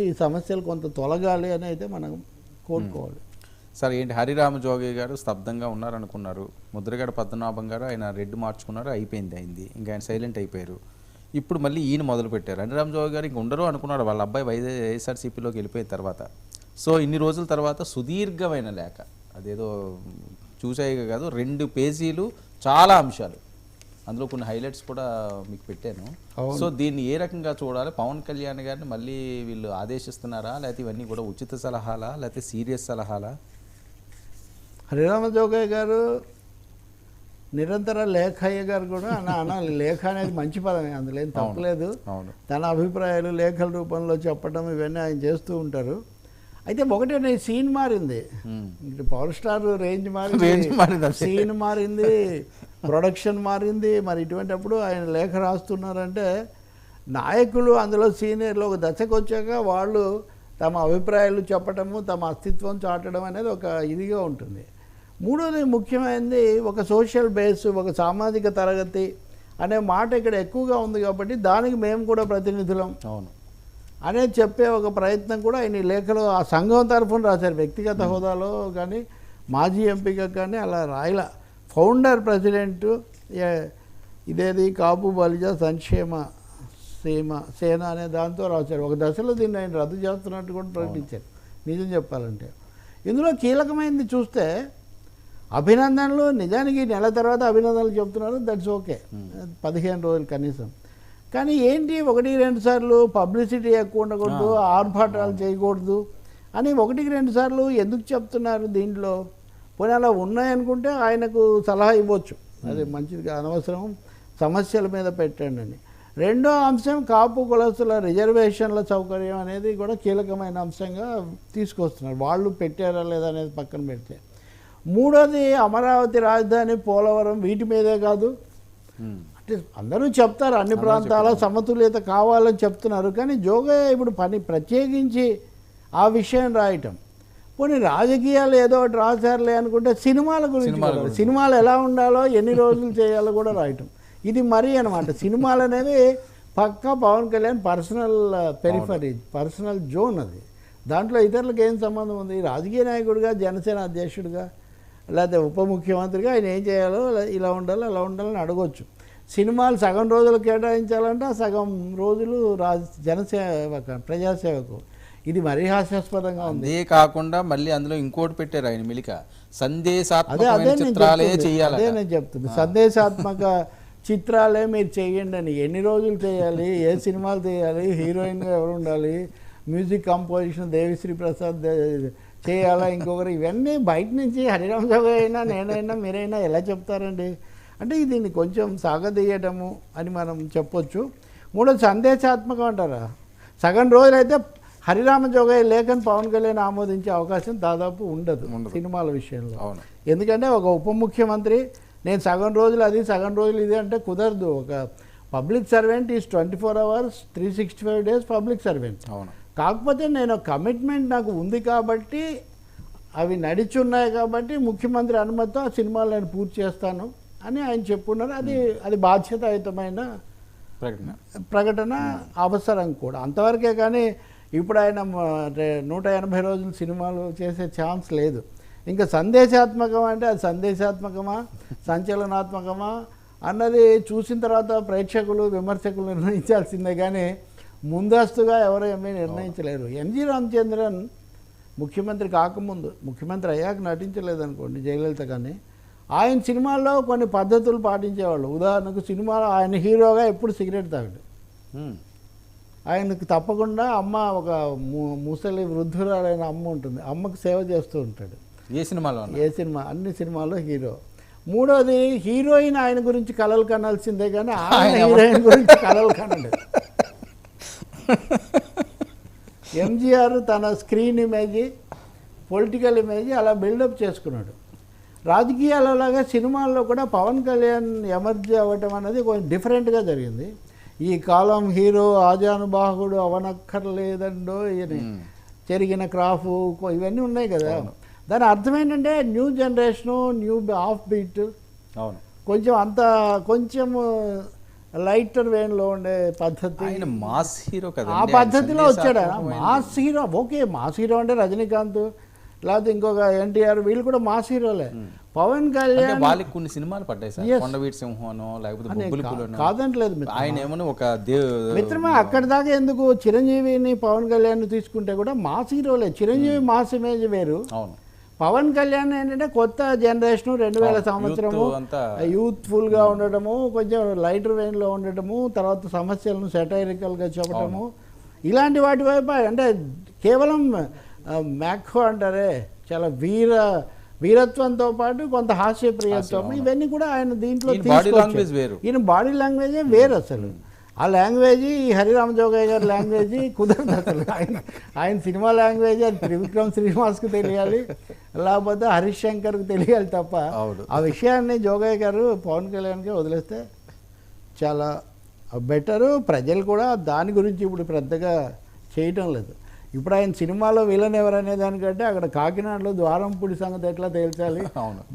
ఈ సమస్యలు కొంత తొలగాలి అని అయితే మనం కోరుకోవాలి. సార్ ఏంటి హరిరామ జోగి గారు స్తబ్దంగా ఉన్నారనుకున్నారు, ముద్రగడ పద్మనాభం గారు ఆయన రెడ్ మార్చుకున్నారు, అయింది ఇంకా ఆయన సైలెంట్ అయిపోయారు. ఇప్పుడు మళ్ళీ ఈయన మొదలు పెట్టారు. హరిరామ జోగి గారు ఇంక ఉండరు అనుకున్నారు వాళ్ళ అబ్బాయి వైఎస్ఆర్సీపీలోకి వెళ్ళిపోయిన తర్వాత. సో ఇన్ని రోజుల తర్వాత సుదీర్ఘమైన లేఖ, అదేదో చూసాయిగా కాదు, 2 పేజీలు చాలా అంశాలు, అందులో కొన్ని హైలైట్స్ కూడా మీకు పెట్టాను. సో దీన్ని ఏ రకంగా చూడాలి? పవన్ కళ్యాణ్ గారిని మళ్ళీ వీళ్ళు ఆదేశిస్తున్నారా, లేకపోతే ఇవన్నీ కూడా ఉచిత సలహాలా, లేకపోతే సీరియస్ సలహాలా? హరిరామ జోగయ్య గారు నిరంతర లేఖయ్య గారు కూడా అనాలి. లేఖ అనేది మంచి పదమే, అందులో ఏం తప్పలేదు. తన అభిప్రాయాలు లేఖల రూపంలో చెప్పడం ఇవన్నీ ఆయన చేస్తూ ఉంటారు. అయితే ఒకటే సీన్ మారింది, పవర్ స్టార్ రేంజ్ మారింది, సీన్ మారింది, ప్రొడక్షన్ మారింది. మరి ఇటువంటిప్పుడు ఆయన లేఖ రాస్తున్నారంటే నాయకులు అందులో సీనియర్లు ఒక దశకు వచ్చాక వాళ్ళు తమ అభిప్రాయాలు చెప్పటము, తమ అస్తిత్వం చాటడం అనేది ఒక ఇదిగా ఉంటుంది. మూడోది ముఖ్యమైనది ఒక సోషల్ బేస్, ఒక సామాజిక తరగతి అనే మాట ఇక్కడ ఎక్కువగా ఉంది కాబట్టి దానికి మేము కూడా ప్రతినిధులం అనేది చెప్పే ఒక ప్రయత్నం కూడా ఆయన లేఖలో ఆ సంఘం తరఫున రాశారు. వ్యక్తిగత హోదాలో కానీ మాజీ ఎంపీగా కానీ అలా రాయల. ఫౌండర్ ప్రెసిడెంట్ ఇదేది కాపు బలిజ సంక్షేమ సేన అనే దాంతో రాశారు. ఒక దశలో దీన్ని ఆయన రద్దు చేస్తున్నట్టు కూడా ప్రకటించారు. నిజం చెప్పాలంటే ఇందులో కీలకమైనది చూస్తే అభినందనలు, నిజానికి నెల తర్వాత అభినందనలు చెప్తున్నారు, దట్స్ ఓకే, 15 రోజులు కనీసం. కానీ ఏంటి 1-2 సార్లు పబ్లిసిటీ ఎక్కువ ఉండకూడదు, ఆర్భాటాలు చేయకూడదు అని 1-2 సార్లు ఎందుకు చెప్తున్నారు? దీంట్లో పోనీ అలా ఉన్నాయనుకుంటే ఆయనకు సలహా ఇవ్వచ్చు, అది మంచిది, అనవసరం సమస్యల మీద పెట్టండి అని. రెండో అంశం కాపు కులస్తుల రిజర్వేషన్ల సౌకర్యం అనేది కూడా కీలకమైన అంశంగా తీసుకొస్తున్నారు. వాళ్ళు పెట్టారా లేదా అనేది పక్కన పెడితే. మూడోది అమరావతి రాజధాని, పోలవరం, వీటి మీదే కాదు, అంటే అందరూ చెప్తారు అన్ని ప్రాంతాల సమతుల్యత కావాలని చెప్తున్నారు. కానీ జోగయ్య ఇప్పుడు ప్రత్యేకించి ఆ విషయం రాయటం, పోనీ రాజకీయాలు ఏదో ఒకటి రాశారులే అనుకుంటే సినిమాల గురించి, సినిమాలు ఎలా ఉండాలో, ఎన్ని రోజులు చేయాలో కూడా రాయటం, ఇది మరీ అనమాట. సినిమాలు అనేవి పక్కా Pawan Kalyan personal periphery, personal zone అది. దాంట్లో ఇతరులకు ఏం సంబంధం ఉంది? రాజకీయ నాయకుడిగా, జనసేన అధ్యక్షుడిగా, లేకపోతే ఉప ముఖ్యమంత్రిగా ఆయన ఏం చేయాలో, ఇలా ఉండాలి అలా ఉండాలని అడగొచ్చు. సినిమాలు సగం రోజులు కేటాయించాలంటే సగం రోజులు జనసేవక, ప్రజాసేవకు. ఇది మరీ హాస్యాస్పదంగా ఉంది. అదే కాకుండా మళ్ళీ అందులో ఇంకోటి పెట్టారు ఆయన మిలిక, సందేశాత్మక చిత్రాలే చేయాలి. అదే నేను చెప్తుంది, సందేశాత్మక చిత్రాలే మీరు చేయండి అని. ఎన్ని రోజులు చేయాలి, ఏ సినిమాలు చేయాలి, హీరోయిన్గా ఎవరు ఉండాలి, మ్యూజిక్ కంపోజిషన్ దేవిశ్రీ ప్రసాద్ చేయాలా, ఇంకొకరు, ఇవన్నీ బయట నుంచి హరిరామ జోగయ్య అయినా నేనైనా మీరైనా ఎలా చెప్తారండి? అంటే దీన్ని కొంచెం సాగదీయటము అని మనం చెప్పొచ్చు. మూడోది సందేశాత్మకం అంటారా, సగం రోజులైతే హరిరామ జోగయ్య లేఖను పవన్ కళ్యాణ్ ఆమోదించే అవకాశం దాదాపు ఉండదు సినిమాల విషయంలో. ఎందుకంటే ఒక ఉప ముఖ్యమంత్రి నేను సగం రోజులు అది సగం రోజులు ఇది అంటే కుదరదు. ఒక public servant is 24 hours 365 days public servant. కాకపోతే నేను కమిట్మెంట్ నాకు ఉంది కాబట్టి, అవి నడిచున్నాయి కాబట్టి ముఖ్యమంత్రి అనుమతితో ఆ సినిమాలు నేను పూర్తి చేస్తాను అని ఆయన చెప్పున్నారు. అది బాధ్యతాయుతమైన ప్రకటన, అవసరం కూడా అంతవరకే. కానీ ఇప్పుడు ఆయన 180 రోజులు సినిమాలు చేసే ఛాన్స్ లేదు. ఇంకా సందేశాత్మకం అంటే అది సందేశాత్మకమా, సంచలనాత్మకమా అన్నది చూసిన తర్వాత ప్రేక్షకులు, విమర్శకులు నిర్ణయించాల్సిందే. కానీ ముందస్తుగా ఎవరో ఏమీ నిర్ణయించలేరు. ఎన్జి రామచంద్రన్ ముఖ్యమంత్రి కాకముందు, ముఖ్యమంత్రి అయ్యాక నటించలేదనుకోండి జయలలిత, కానీ ఆయన సినిమాల్లో కొన్ని పద్ధతులు పాటించేవాళ్ళు. ఉదాహరణకు సినిమాలో ఆయన హీరోగా ఎప్పుడు సిగరెట్ తాగడు. ఆయనకు తప్పకుండా అమ్మ, ఒక ముసలి వృద్ధురాలైన అమ్మ ఉంటుంది, అమ్మకు సేవ చేస్తూ ఉంటాడు. ఏ సినిమాలో? అన్ని సినిమాల్లో హీరో. మూడోది హీరోయిన్ ఆయన గురించి కలలు కనాల్సిందే కానీ ఆయన హీరోయిన్ గురించి కలలు కనడు. ఎంజీఆర్ తన స్క్రీన్ ఇమేజ్, పొలిటికల్ ఇమేజ్ అలా బిల్డప్ చేసుకున్నాడు. రాజకీయాలలాగా సినిమాల్లో కూడా పవన్ కళ్యాణ్ ఎమర్జీ అవ్వటం అనేది కొంచెం డిఫరెంట్గా జరిగింది. ఈ కాలం హీరో ఆజానుబాహుడు అవనక్కర్లేదండో, చెరిగిన క్రాఫ్, ఇవన్నీ ఉన్నాయి కదా. దాని అర్థం ఏంటంటే new generation, new off beat, కొంచెం లైటర్ వేన్లో ఉండే పద్ధతి, ఆయన మాస్ హీరో కదా, ఆ పద్ధతిలో వచ్చాడు ఆయన. Mass hero, okay, mass hero అంటే రజనీకాంత్ లేకపోతే ఇంకొక ఎన్టీఆర్, వీళ్ళు కూడా మాస్ హీరోలే. పవన్ కళ్యాణ్ వాళ్ళకి కొన్ని సినిమాలు పడ్డాయి సార్, కొండవీటి సింహనో లేకపోతే బొబ్బులి పులినో. కాదంటలేదు ఆయన ఏమన్నా ఒక మిత్రమా, అక్కడి దాకా ఎందుకు, చిరంజీవిని పవన్ కళ్యాణ్ తీసుకుంటే కూడా మాస్ హీరోలే. చిరంజీవి మాస్ ఇమేజ్ వేరు, అవును. పవన్ కళ్యాణ్ ఏంటంటే కొత్త జనరేషను, 2000 సంవత్సరము, యూత్ఫుల్గా ఉండటము, కొంచెం లైటర్ వెయిన్లో ఉండటము, తర్వాత సమస్యలను సెటైరికల్గా చెప్పటము, ఇలాంటి వాటి వైపు అంటే కేవలం మ్యాక్హో అంటారే, చాలా వీరత్వంతో పాటు కొంత హాస్యప్రియత్వం, ఇవన్నీ కూడా ఆయన దీంట్లో తీసుకొచ్చారు. ఈయన బాడీ లాంగ్వేజే వేరు అసలు. ఆ లాంగ్వేజ్, ఈ హరిరామ జోగయ్య గారి లాంగ్వేజ్ కుదరదు అసలు. ఆయన సినిమా లాంగ్వేజ్ అది త్రివిక్రమ్ శ్రీనివాస్కి తెలియాలి, లేకపోతే హరీష్ శంకర్కి తెలియాలి తప్ప ఆ విషయాన్ని జోగయ్య గారు పవన్ కళ్యాణ్కి వదిలేస్తే చాలా బెటరు. ప్రజలు కూడా దాని గురించి ఇప్పుడు పెద్దగా చేయటం లేదు. ఇప్పుడు ఆయన సినిమాలో విలన్ ఎవరనే దానికంటే అక్కడ కాకినాడలో ద్వారంపూడి సంగతి ఎట్లా తేల్చాలి,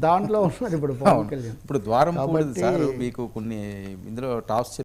దాంట్లో ఉన్నారు ఇప్పుడు పవన్ కళ్యాణ్. ఇప్పుడు ద్వారంపూడి సార్ మీకు కొన్ని ఇందులో టాప్స్